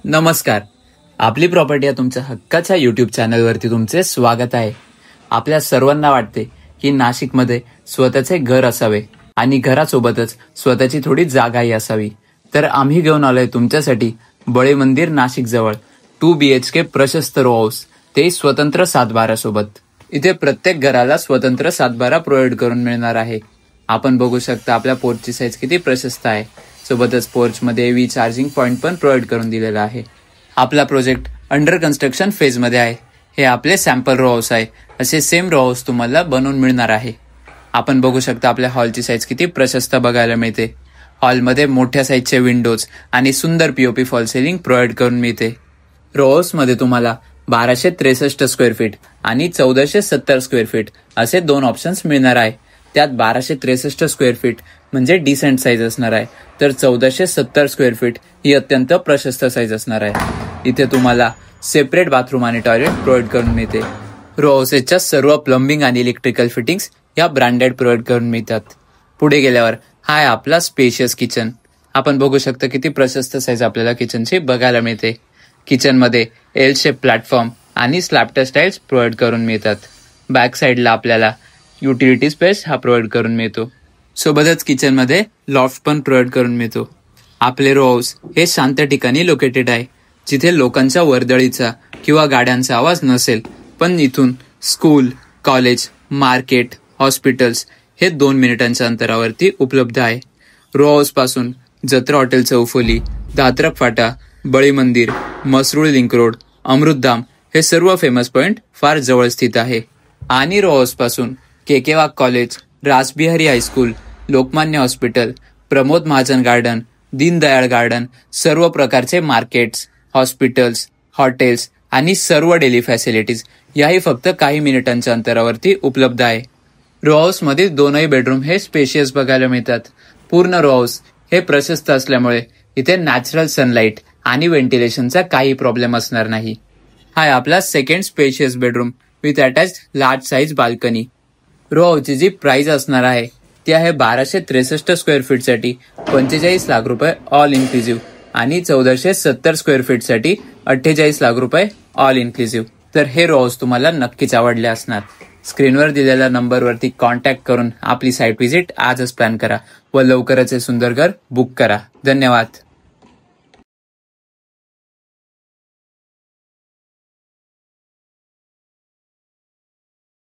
नमस्कार. आपली प्रॉपर्टी या तुमच्या हक्काच्या युट्यूब चॅनलवरती तुमचे स्वागत आहे. आपल्या सर्वांना वाटते की नाशिकमध्ये स्वतःचे घर असावे आणि घरासोबतच स्वतःची थोडी जागाही असावी. तर आम्ही घेऊन आलोय तुमच्यासाठी बळे मंदिर नाशिक जवळ 2 BHK प्रशस्त रो हाऊस, ते स्वतंत्र सातबारा सोबत. इथे प्रत्येक घराला स्वतंत्र सातबारा प्रोव्हाइड करून मिळणार आहे. आपण बघू शकता आपल्या पोर्चची साईज किती प्रशस्त आहे. सोबतच पोर्चमध्ये EV चार्जिंग पॉइंट पण प्रोव्हाइड करून दिलेला आहे. आपला प्रोजेक्ट अंडर कन्स्ट्रक्शन फेजमध्ये आहे. हे आपले सॅम्पल रो हाऊस आहे. असे सेम रो हाऊस तुम्हाला बनवून मिळणार आहे. आपण बघू शकता आपल्या हॉलची साईज किती प्रशस्त बघायला मिळते. हॉलमध्ये मोठ्या साईजचे विंडोज आणि सुंदर POP फॉल सिलिंग प्रोव्हाइड करून मिळते. रो हाऊसमध्ये तुम्हाला 1263 स्क्वेअर फीट आणि 1470 स्क्वेअर फीट असे 2 ऑप्शन्स मिळणार आहे. त्यात 1263 स्क्वेअर फीट म्हणजे डिसेंट साईज असणार आहे, तर 1470 स्क्वेअर फीट ही अत्यंत प्रशस्त साईज असणार आहे. इथे तुम्हाला सेपरेट बाथरूम आणि टॉयलेट प्रोव्हाइड करून मिळते. रो हाऊसेसच्या सर्व प्लंबिंग आणि इलेक्ट्रिकल फिटिंग्स या ब्रँडेड प्रोव्हाइड करून मिळतात. पुढे गेल्यावर हा आहे आपला स्पेशियस किचन. आपण बघू शकता किती प्रशस्त साईज आपल्याला किचनची बघायला मिळते. किचनमध्ये एल शेप प्लॅटफॉर्म आणि स्लॅब टाइल्स प्रोव्हाइड करून मिळतात. बॅक साईडला आपल्याला युटिलिटी स्पेस हा प्रोव्हाइड करून मिळतो. सोबतच किचनमध्ये लॉफ्ट पण प्रोव्हाइड करून मिळतो. आपले रो हाऊस हे शांत ठिकाणी लोकेटेड आहे, जिथे लोकांच्या वर्दळीचा किंवा गाड्यांचा आवाज नसेल. पण इथून स्कूल, कॉलेज, मार्केट, हॉस्पिटल्स हे 2 मिनिटांच्या अंतरावरती उपलब्ध आहे. रो हाऊस पासून जत्रा हॉटेल चौफुली, दात्रक फाटा, बळी मंदिर, मसरूळ लिंक रोड, अमृतधाम हे सर्व फेमस पॉइंट फार जवळ स्थित आहे. आणि रो हाऊस पासून KK Wagh college, Rasbihari high school, Lokmanya hospital, Pramod Mahajan garden, Deendayal garden, सर्व प्रकारचे मार्केट्स, हॉस्पिटल्स, हॉटेल्स आणि सर्व डेली फॅसिलिटीज याही फक्त काही मिनिटांच्या अंतरावरती उपलब्ध आहे. रो हाऊसमध्ये 2ही बेडरूम हे स्पेशियस बघायला मिळतात. पूर्ण रो हाऊस हे प्रशस्त असल्यामुळे इथे नॅचरल सनलाईट आणि व्हेंटिलेशनचा काही प्रॉब्लेम असणार नाही. हा आपला second spacious bedroom with attach large size balcony. Row हाऊसची जी प्राइस असणार आहे ती आहे 1263 स्क्वेअर फीटसाठी 45 लाख रुपये ऑल इन्क्लुझिव्ह आणि 1470 स्क्वेअर फीटसाठी 48 लाख रुपये ऑल इन्क्लुझिव्ह. तर हे रो हाऊस तुम्हाला नक्कीच आवडले असणार. स्क्रीनवर दिलेल्या नंबरवरती कॉन्टॅक्ट करून आपली साईट व्हिजिट आजच प्लॅन करा व लवकरच हे सुंदर घर बुक करा. धन्यवाद.